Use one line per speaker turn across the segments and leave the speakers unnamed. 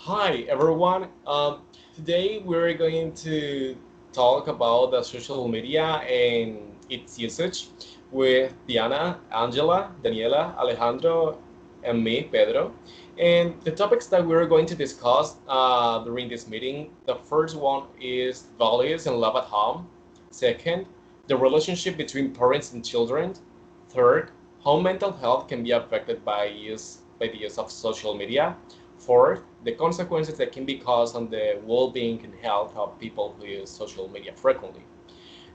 Hi everyone. Today we're going to talk about the social media and its usage with Diana, Angela, Daniela, Alejandro, and me, Pedro. And the topics that we're going to discuss during this meeting, the first one is values and love at home. Second, the relationship between parents and children. Third, how mental health can be affected by the use of social media. Fourth, the consequences that can be caused on the well-being and health of people who use social media frequently.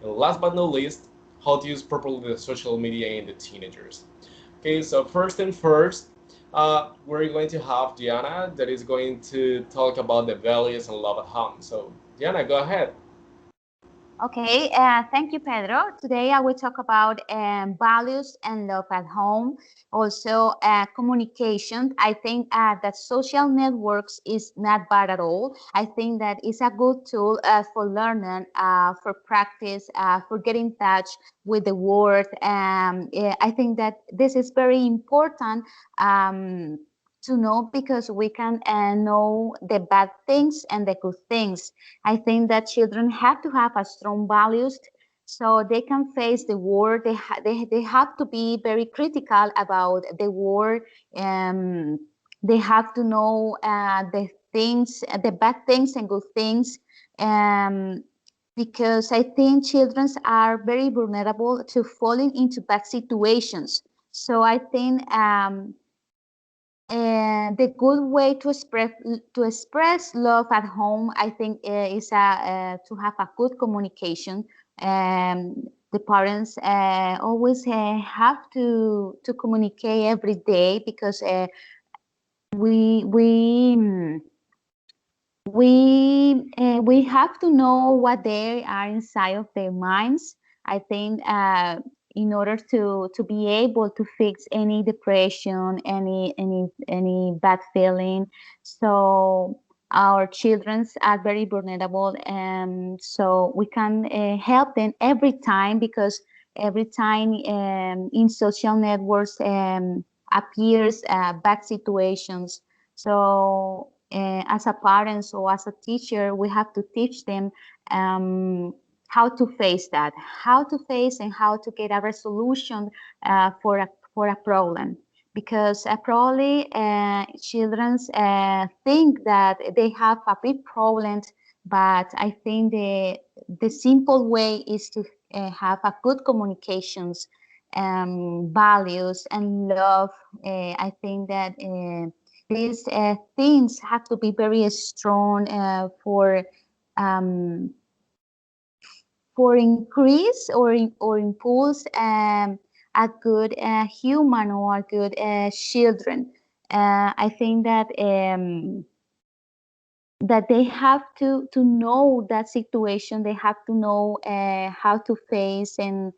And last but not least, how to use properly the social media in the teenagers. Okay, so first, we're going to have Diana that is going to talk about the values and love at home. So Diana, go ahead.
Okay, thank you, Pedro. Today I will talk about values and love at home. Also, communication. I think that social networks is not bad at all. I think that it's a good tool for learning, for practice, for getting in touch with the world. I think that this is very important. To know because we can know the bad things and the good things. I think that children have to have a strong values so they can face the world. They have to be very critical about the world. Um, they have to know the things, the bad things and good things. Um, because I think children are very vulnerable to falling into bad situations. So I think and the good way to express love at home, I think, is to have a good communication. The parents always have to communicate every day because we we mm, we have to know what they are inside of their minds. I think in order to be able to fix any depression, any bad feeling. So our children are very vulnerable, and so we can help them every time because every time in social networks appears bad situations. So as a parents or as a teacher, we have to teach them how to face that, how to face and how to get a resolution for a problem. Because probably children think that they have a big problem, but I think the simple way is to have a good communications, values and love. I think that. These things have to be very strong um, for increase or impulse a good human or a good children. I think that they have to know that situation. They have to know how to face and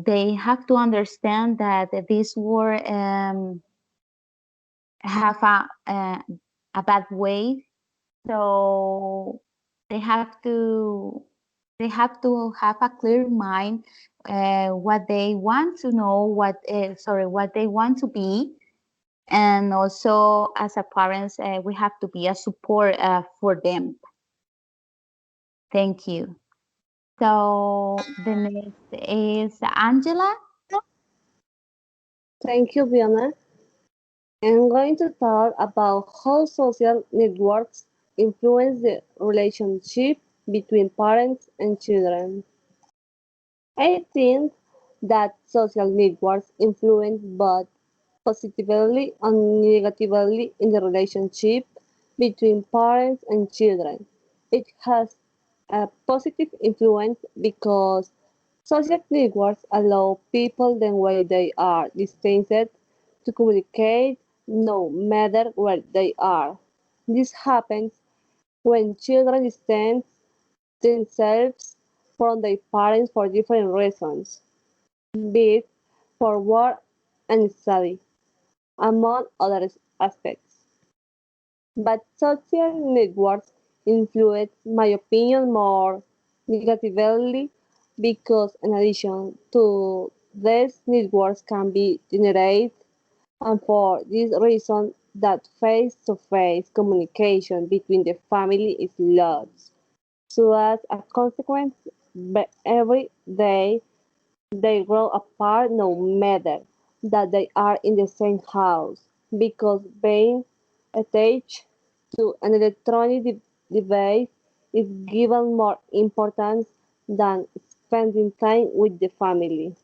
they have to understand that this war have a bad way. So they have to they have to have a clear mind what they want to know, what they want to be, and also as a parents we have to be a support for them. Thank you. So the next is Angela.
Thank you, Fiona. I'm going to talk about how social networks influence the relationship between parents and children. I think that social networks influence both positively and negatively in the relationship between parents and children. It has a positive influence because social networks allow people the way they are distanced to communicate no matter where they are. This happens when children distance themselves from their parents for different reasons, be it for work and study, among other aspects. But social networks influence my opinion more negatively because in addition to these networks can be generated and for this reason that face-to-face communication between the family is lost. So as a consequence, every day they grow apart no matter that they are in the same house because being attached to an electronic device is given more importance than spending time with the family.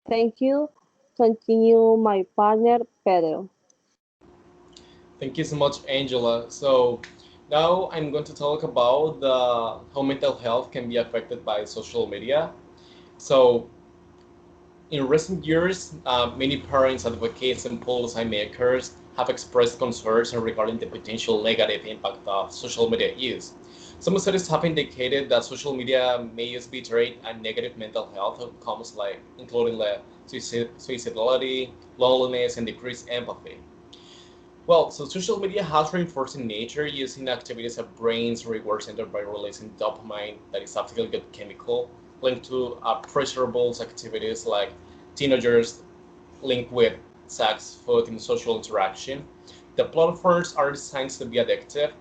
Thank you. Continue my partner Pedro.
Thank you so much, Angela. So now I'm going to talk about how mental health can be affected by social media. So in recent years, many parents, advocates, and policymakers have expressed concerns regarding the potential negative impact of social media use. Some studies have indicated that social media may use betrayed and negative mental health outcomes, like including suicidality, loneliness, and decreased empathy. Well, so social media has reinforcing nature using activities of brain's reward center by releasing dopamine, that is a feel good chemical, linked to pleasurable activities like teenagers linked with sex, food, and social interaction. The platforms are designed to be addictive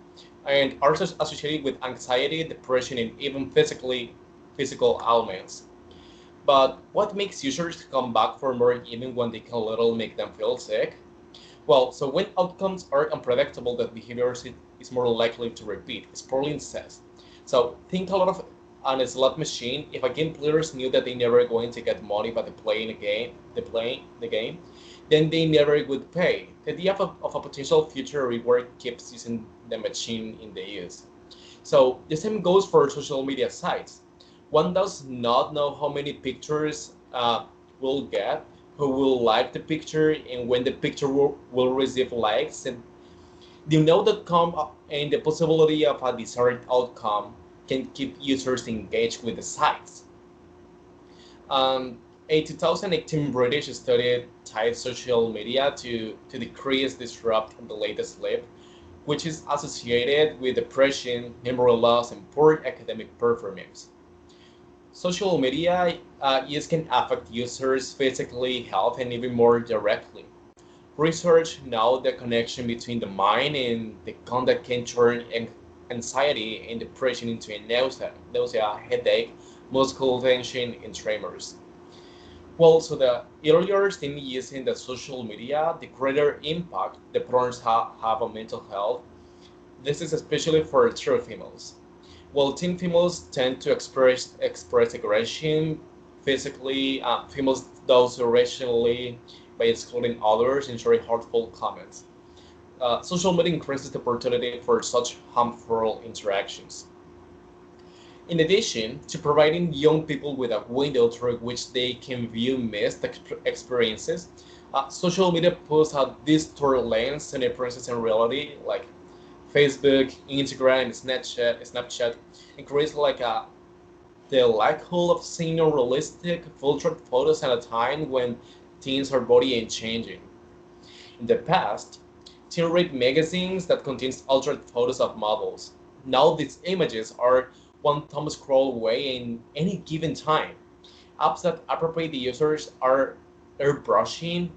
and are associated with anxiety, depression, and even physical ailments. But what makes users come back for more even when they can little make them feel sick? Well, so when outcomes are unpredictable, that behavior is more likely to repeat. Sproling says. So think a lot of on a slot machine. If a game players knew that they never going to get money by the playing a game, the game, then they never would pay. The idea of a potential future reward keeps using the machine in the use. So the same goes for social media sites. One does not know how many pictures will get, who will like the picture, and when the picture will receive likes. And the know.com and the possibility of a desired outcome can keep users engaged with the sites. A 2018 British study tied social media to decrease disrupt and delay the sleep, which is associated with depression, memory loss, and poor academic performance. Social media use can affect users' physically health and even more directly. Research now the connection between the mind and the conduct can turn anxiety and depression into a nausea, headache, muscle tension, and tremors. Well, so the earlier seen using the social media, the greater impact the porns have on mental health. This is especially for true females. While teen females tend to express aggression physically, females those irrationally by excluding others and sharing hurtful comments. Social media increases the opportunity for such harmful interactions. In addition to providing young people with a window through which they can view missed experiences, social media puts a distorted lens on appearances and reality, like Facebook, Instagram, Snapchat, and creates like the likelihood of seeing unrealistic, filtered photos at a time when teens are body and changing. In the past, teen read magazines that contains altered photos of models. Now these images are one thumb scroll away in any given time. Apps that appropriate the users are airbrushing,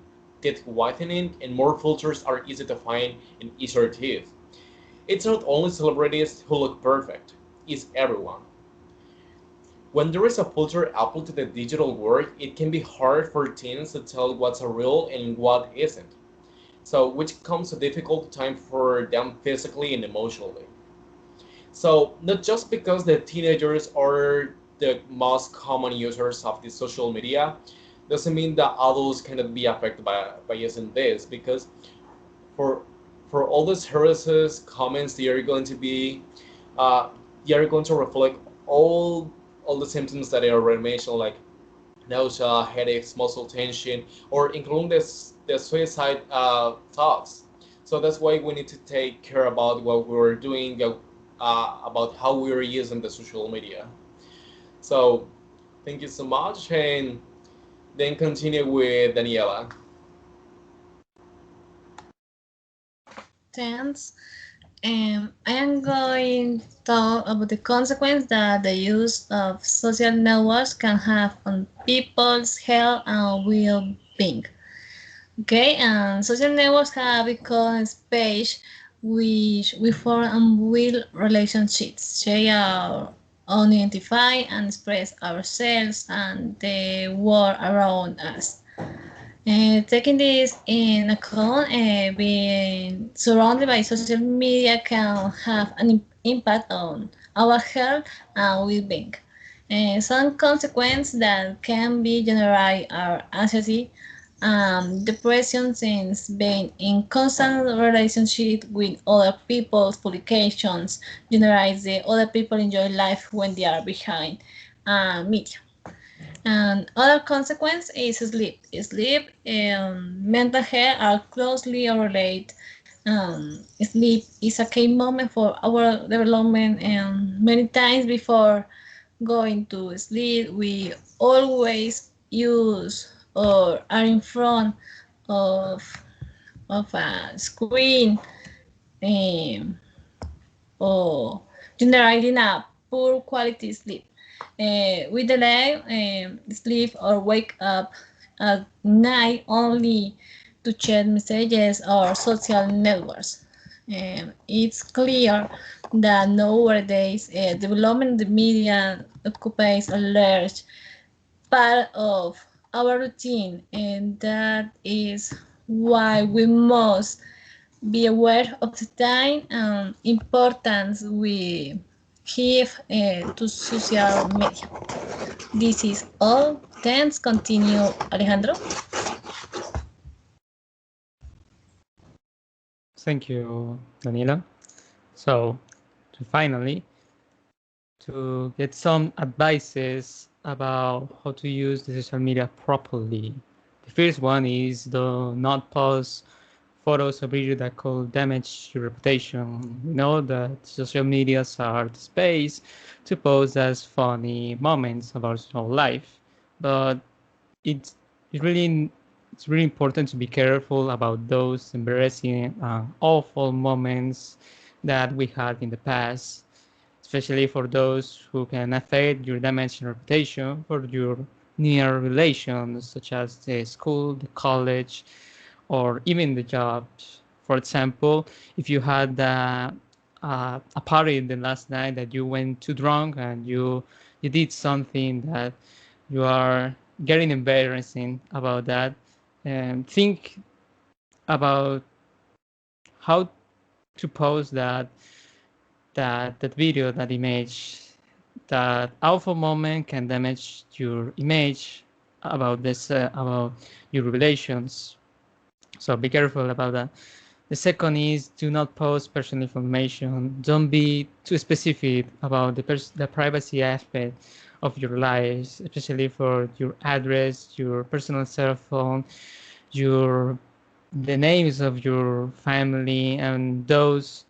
teeth whitening, and more filters are easy to find and easier to use. It's not only celebrities who look perfect, it's everyone. When there is a filter applied to the digital world, it can be hard for teens to tell what's a real and what isn't. So, which comes a difficult time for them physically and emotionally. So, not just because the teenagers are the most common users of the social media, doesn't mean that adults cannot be affected by using this, because for all these heresies comments, they are going to be uh, they are going to reflect all the symptoms that I already mentioned, like nausea, headaches, muscle tension, or including the suicide thoughts. So that's why we need to take care about what we're doing, about how we're using the social media. So thank you so much, and then continue with Daniela.
Thanks. I am going to talk about the consequence that the use of social networks can have on people's health and well-being. Okay, and social networks have become a space which we form and build relationships, share our own identify and express ourselves and the world around us. Taking this in account, being surrounded by social media can have an impact on our health and well-being. Some consequences that can be generate are anxiety, depression since being in constant relationship with other people's publications generates the other people enjoy life when they are behind media. And other consequence is sleep. Sleep and mental health are closely related. Sleep is a key moment for our development, and many times before going to sleep, we always use or are in front of a screen, um, or generating a poor quality sleep. We delay sleep or wake up at night only to check messages or social networks. It's clear that nowadays development the media occupies a large part of our routine, and that is why we must be aware of the time and importance we give to social media. This is all. Thanks. Continue, Alejandro.
Thank you, Daniela. So, finally, to get some advices about how to use the social media properly. The first one is do not post photos or videos that could damage your reputation. We know that social medias are the space to post as funny moments of our whole life, but it's it really it's really important to be careful about those embarrassing and awful moments that we had in the past, especially for those who can affect your damage and reputation for your near relations, such as the school, the college, or even the jobs. For example, if you had a party the last night that you went too drunk and you did something that you are getting embarrassing about that, and think about how to post that video, that image. That awful moment can damage your image about this about your relations. So be careful about that. The second is do not post personal information. Don't be too specific about the privacy aspect of your lives, especially for your address, your personal cell phone, your the names of your family, and those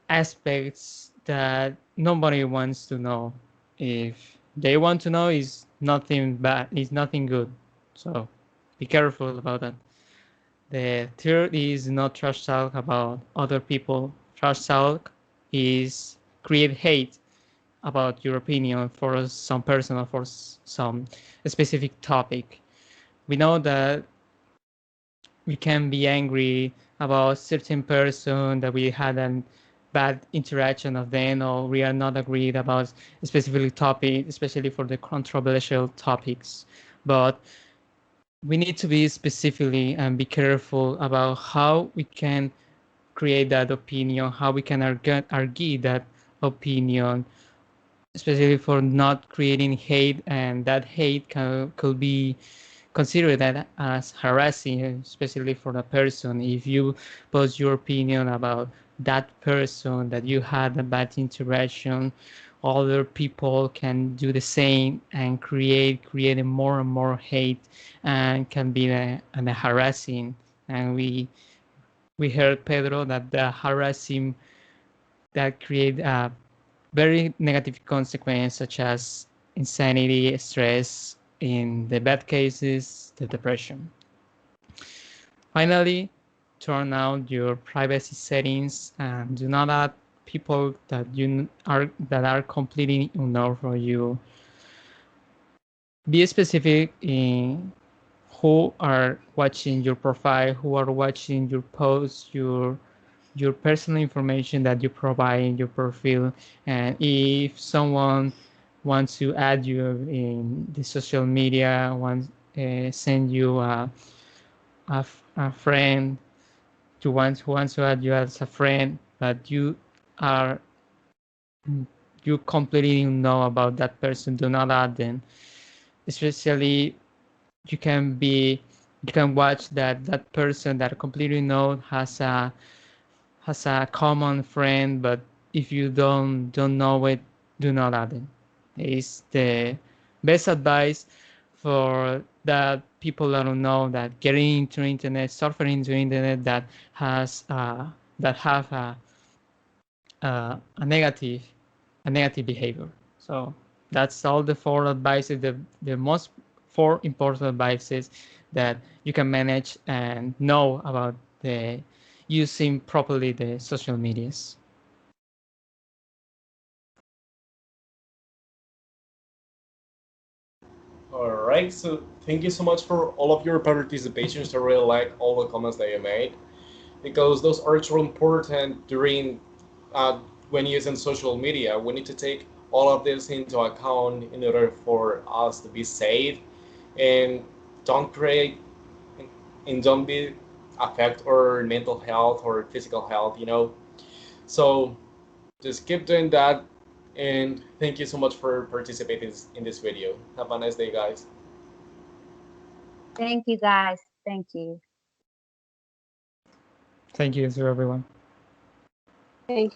aspects that nobody wants to know. If they want to know, is nothing bad, is nothing good. So be careful about that. The third is not trash talk about other people. Trash talk is create hate about your opinion for some person or for some specific topic. We know that we can be angry about certain person that we had a bad interaction of them, or we are not agreed about a specific topic, especially for the controversial topics. But we need to be specifically and be careful about how we can create that opinion, how we can argue that opinion, especially for not creating hate, and that hate could be considered that as harassing, especially for a person. If you post your opinion about that person that you had a bad interaction, other people can do the same and creating more and more hate, and can be a harassing. And we heard Pedro that the harassing that create a very negative consequence, such as insanity, stress, in the bad cases, the depression. Finally, turn out your privacy settings and do not add people that are completely unknown for you. Be specific in who are watching your profile, who are watching your posts, your personal information that you provide in your profile. And if someone wants to add you in the social media, wants send you a friend who wants to add you as a friend, but are you completely know about that person, do not add them. Especially you can watch that person that completely know has a common friend, but if you don't know it, do not add it. It's the best advice for that people that don't know that getting into internet, surfing into internet that have a negative behavior. So that's all the four advices, the most four important advices that you can manage and know about the using properly the social medias.
All right, so thank you so much for all of your participations. I really like all the comments that you made because those are truly important during uh, when using social media. We need to take all of this into account in order for us to be safe and don't create and don't be affect our mental health or physical health. So just keep doing that. And thank you so much for participating in this video. Have a nice day, guys.
Thank you, guys. Thank you.
Thank you to everyone.
Thank